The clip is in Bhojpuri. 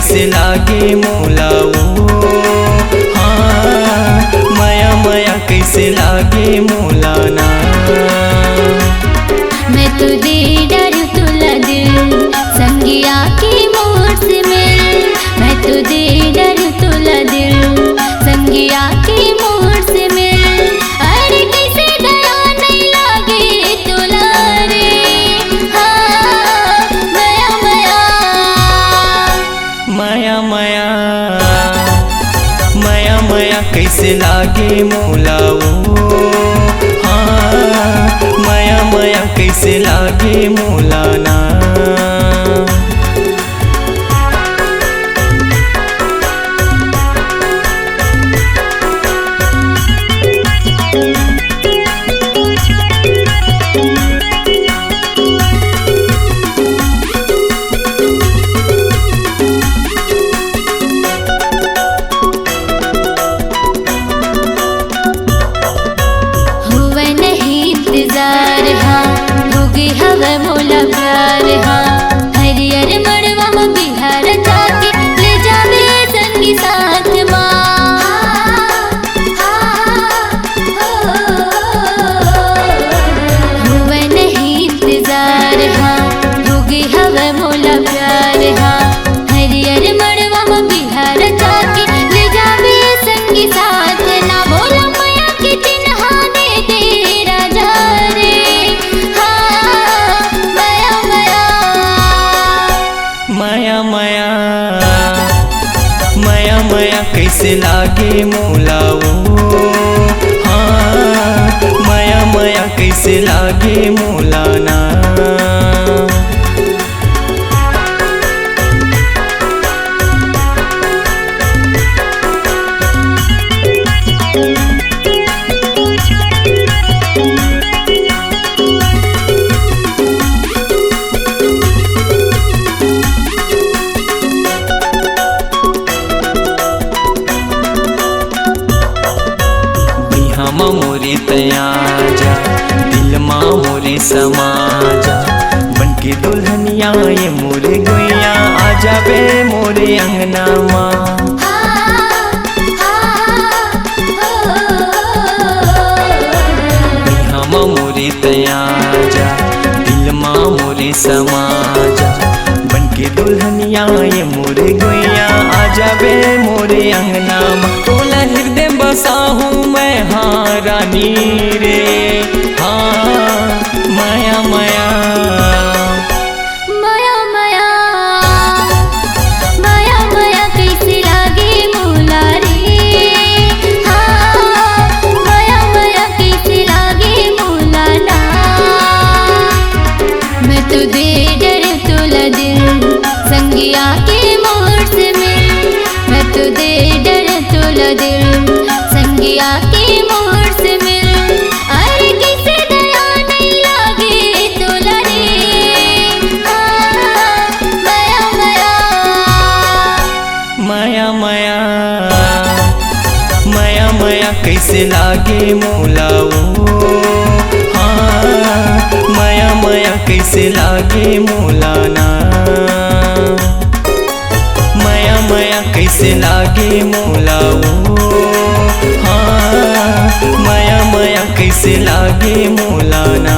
कैसे लागे मोलाऊ। हाँ माया माया कैसे लागे मोलाना। मैं तो दे डर तुला दिल संगिया की मोर से मिल। मैं तो दे डर तुला दिल संगिया की मोर से मिल। अरे कैसे दया नहीं लागे तुला रे। हाँ माया माया माया माया माया माया कैसे लागे मोलाऊ। हाँ माया माया कैसे लागे मोलाना। हवा मोला प्यार। हाँ हरियर मड़वा में बिहार जाके ले जावे संगी साथ माँ। हुआ नहीं इंतजार। हाँ होगी हवा मोला प्यार। हाँ हरियर मड़वा में बिहार जाके ले जावे संगी साथ ना। बोला माया की चिन्हा दे दे राजा रे। माया माया माया माया कैसे लागे मोलाऊ। हाँ माया माया कैसे लागे मोलाना। माँ मोरे तयाजा दिल माँ मोरे समाजा। बनके दुल्हनिया ये मोरे गुइया आ जावे मोरे अंगना माँ। माँ मोरे तयाजा दिल माँ मोरे समाजा। बनके दुल्हनिया ये मोरे गुइया आ जावे मोरे अंगना माँ। तोला हृदय बसा हूँ मैं हाँ रानी रे। हाँ माया माया माया माया माया माया कैसे लागे मोला रे। हाँ माया माया कैसे लागे मोला ना। मैं तो दे डर तुला दिल संगिया के मोर से मिल। मैं तो दे डर तुला दिल संगिया के मोर से मिल। अरे कैसे दया नहीं लागे तुला रे। माया माया माया माया माया माया कैसे लागे मोलाऊ। हाँ माया माया कैसे लागे मोलाना। माया माया कैसे लागे मोलाऊ। हाँ माया माया कैसे लागे मोलाना।